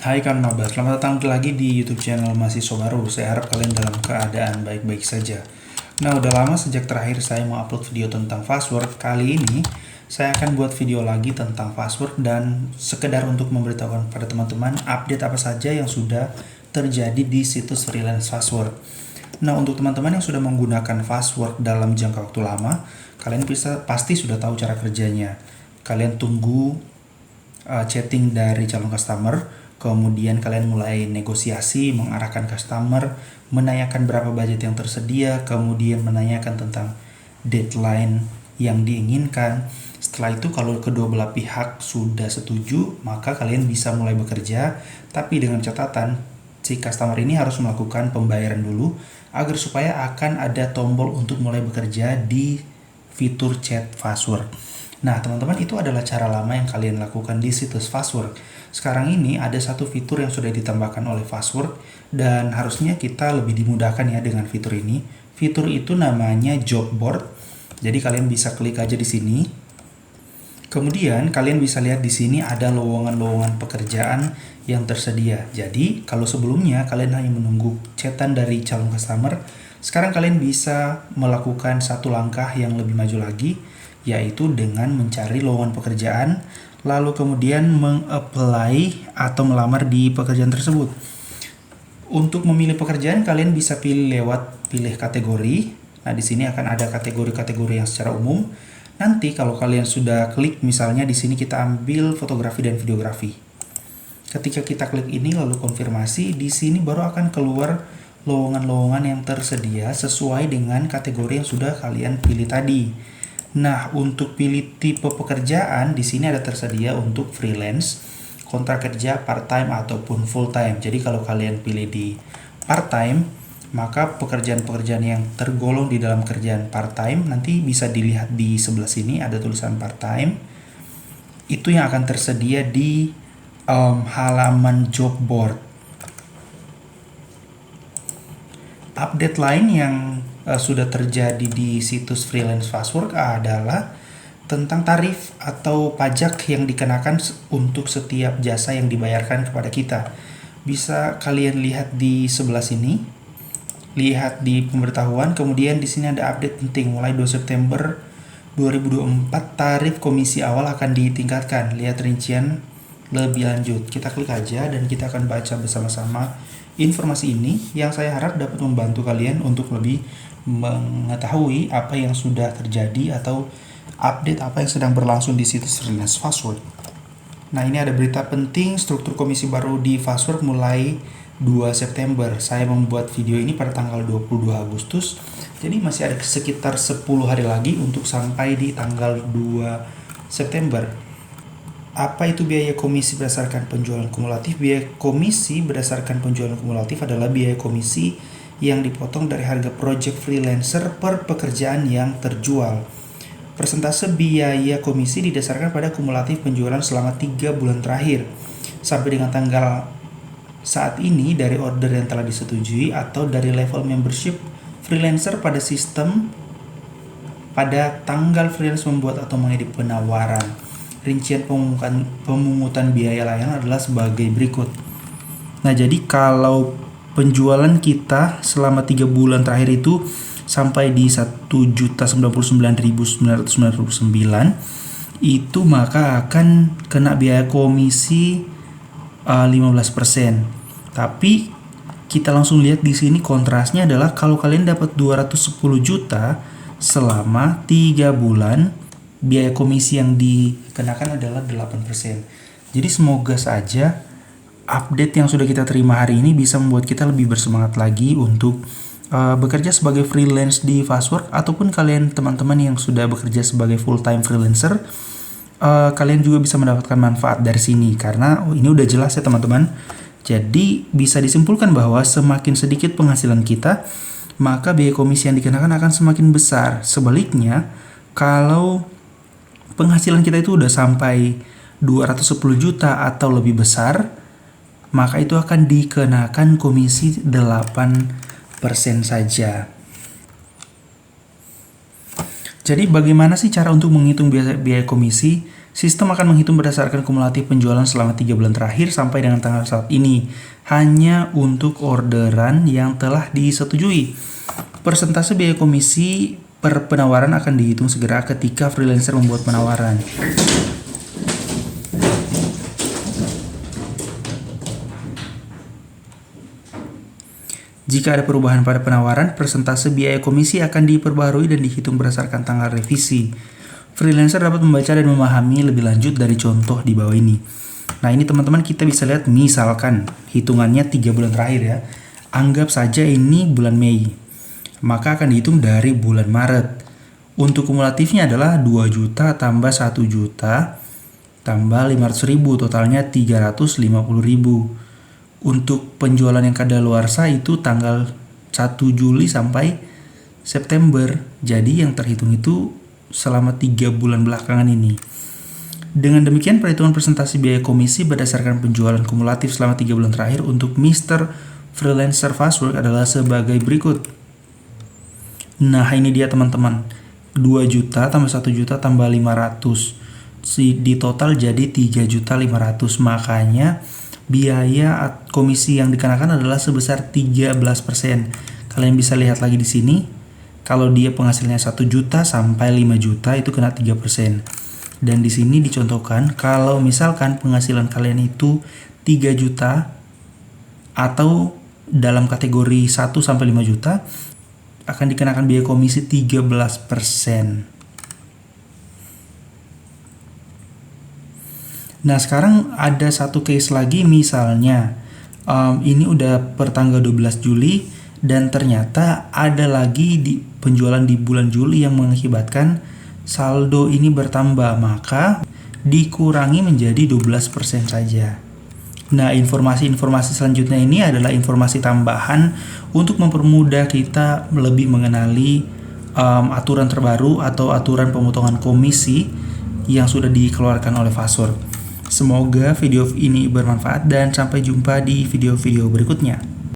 Hai kawan maba, selamat datang lagi di YouTube channel Mahasiswa Baru. Saya harap kalian dalam keadaan baik-baik saja. Nah, udah lama sejak terakhir saya mau upload video tentang password. Kali ini saya akan buat video lagi tentang password dan sekedar untuk memberitahukan pada teman-teman update apa saja yang sudah terjadi di situs freelance password. Nah, untuk teman-teman yang sudah menggunakan password dalam jangka waktu lama, kalian pasti sudah tahu cara kerjanya. Kalian tunggu chatting dari calon customer, kemudian kalian mulai negosiasi, mengarahkan customer, menanyakan berapa budget yang tersedia, kemudian menanyakan tentang deadline yang diinginkan. Setelah itu kalau kedua belah pihak sudah setuju, maka kalian bisa mulai bekerja, tapi dengan catatan si customer ini harus melakukan pembayaran dulu agar supaya akan ada tombol untuk mulai bekerja di fitur chat password. Nah, teman-teman, itu adalah cara lama yang kalian lakukan di situs password. Sekarang ini ada satu fitur yang sudah ditambahkan oleh password dan harusnya kita lebih dimudahkan ya dengan fitur ini. Fitur itu namanya job board. Jadi kalian bisa klik aja di sini. Kemudian kalian bisa lihat di sini ada lowongan-lowongan pekerjaan yang tersedia. Jadi kalau sebelumnya kalian hanya menunggu chatan dari calon customer, sekarang kalian bisa melakukan satu langkah yang lebih maju lagi, yaitu dengan mencari lowongan pekerjaan, lalu kemudian meng-apply atau melamar di pekerjaan tersebut. Untuk memilih pekerjaan, kalian bisa pilih kategori. Nah, di sini akan ada kategori-kategori yang secara umum. Nanti kalau kalian sudah klik, misalnya di sini kita ambil fotografi dan videografi. Ketika kita klik ini lalu konfirmasi, di sini baru akan keluar lowongan-lowongan yang tersedia sesuai dengan kategori yang sudah kalian pilih tadi. Nah, untuk pilih tipe pekerjaan di sini ada tersedia untuk freelance, kontrak kerja part-time ataupun full-time. Jadi kalau kalian pilih di part-time, maka pekerjaan-pekerjaan yang tergolong di dalam kerjaan part-time nanti bisa dilihat di sebelah sini ada tulisan part-time. Itu yang akan tersedia di halaman job board. Update lain yang sudah terjadi di situs freelance password adalah tentang tarif atau pajak yang dikenakan untuk setiap jasa yang dibayarkan kepada kita. Bisa kalian lihat di sebelah sini. Lihat di pemberitahuan, kemudian di sini ada update penting mulai 2 September 2024 tarif komisi awal akan ditingkatkan. Lihat rincian lebih lanjut. Kita klik aja dan kita akan baca bersama-sama informasi ini yang saya harap dapat membantu kalian untuk lebih mengetahui apa yang sudah terjadi atau update apa yang sedang berlangsung di situs freelance password. Nah, ini ada berita penting struktur komisi baru di password mulai 2 September. Saya membuat video ini pada tanggal 22 Agustus. Jadi masih ada sekitar 10 hari lagi untuk sampai di tanggal 2 September. Apa itu biaya komisi berdasarkan penjualan kumulatif? Biaya komisi berdasarkan penjualan kumulatif adalah biaya komisi yang dipotong dari harga project freelancer per pekerjaan yang terjual. Persentase biaya komisi didasarkan pada kumulatif penjualan selama 3 bulan terakhir sampai dengan tanggal saat ini dari order yang telah disetujui atau dari level membership freelancer pada sistem pada tanggal freelance membuat atau mengedit penawaran. Rincian pemungutan biaya layanan adalah sebagai berikut. Nah, jadi kalau penjualan kita selama 3 bulan terakhir itu sampai di 1.099.999 itu maka akan kena biaya komisi 15%. Tapi kita langsung lihat di sini kontrasnya adalah kalau kalian dapat 210 juta selama 3 bulan, biaya komisi yang dikenakan adalah 8%. Jadi semoga saja update yang sudah kita terima hari ini bisa membuat kita lebih bersemangat lagi untuk bekerja sebagai freelance di Fastwork, ataupun kalian teman-teman yang sudah bekerja sebagai full-time freelancer, kalian juga bisa mendapatkan manfaat dari sini karena ini udah jelas ya teman-teman. Jadi bisa disimpulkan bahwa semakin sedikit penghasilan kita, maka biaya komisi yang dikenakan akan semakin besar. Sebaliknya, kalau penghasilan kita itu udah sampai 210 juta atau lebih besar, maka itu akan dikenakan komisi 8% saja. Jadi bagaimana sih cara untuk menghitung biaya komisi? Sistem akan menghitung berdasarkan kumulatif penjualan selama 3 bulan terakhir sampai dengan tanggal saat ini, hanya untuk orderan yang telah disetujui. Persentase biaya komisi per penawaran akan dihitung segera ketika freelancer membuat penawaran. Jika ada perubahan pada penawaran, persentase biaya komisi akan diperbarui dan dihitung berdasarkan tanggal revisi. Freelancer dapat membaca dan memahami lebih lanjut dari contoh di bawah ini. Nah, ini teman-teman kita bisa lihat misalkan hitungannya 3 bulan terakhir ya. Anggap saja ini bulan Mei. Maka akan dihitung dari bulan Maret. Untuk kumulatifnya adalah 2 juta tambah 1 juta tambah 500.000, totalnya 350.000. Untuk penjualan yang kadaluarsa itu tanggal 1 Juli sampai September. Jadi yang terhitung itu selama 3 bulan belakangan ini. Dengan demikian, perhitungan presentasi biaya komisi berdasarkan penjualan kumulatif selama 3 bulan terakhir untuk Mr. Freelancer Fastwork adalah sebagai berikut. Nah, ini dia teman-teman. 2 juta tambah 1 juta tambah 500. Di total jadi 3.500.000. Makanya biaya komisi yang dikenakan adalah sebesar 13%. Kalian bisa lihat lagi di sini. Kalau dia penghasilannya 1 juta sampai 5 juta itu kena 3%. Dan di sini dicontohkan kalau misalkan penghasilan kalian itu 3 juta atau dalam kategori 1 sampai 5 juta akan dikenakan biaya komisi 13%. Nah, sekarang ada satu case lagi, misalnya ini udah per tanggal 12 Juli dan ternyata ada lagi di penjualan di bulan Juli yang mengakibatkan saldo ini bertambah, maka dikurangi menjadi 12% saja. Nah, informasi-informasi selanjutnya ini adalah informasi tambahan untuk mempermudah kita lebih mengenali aturan terbaru atau aturan pemotongan komisi yang sudah dikeluarkan oleh Fastwork. Semoga video ini bermanfaat dan sampai jumpa di video-video berikutnya.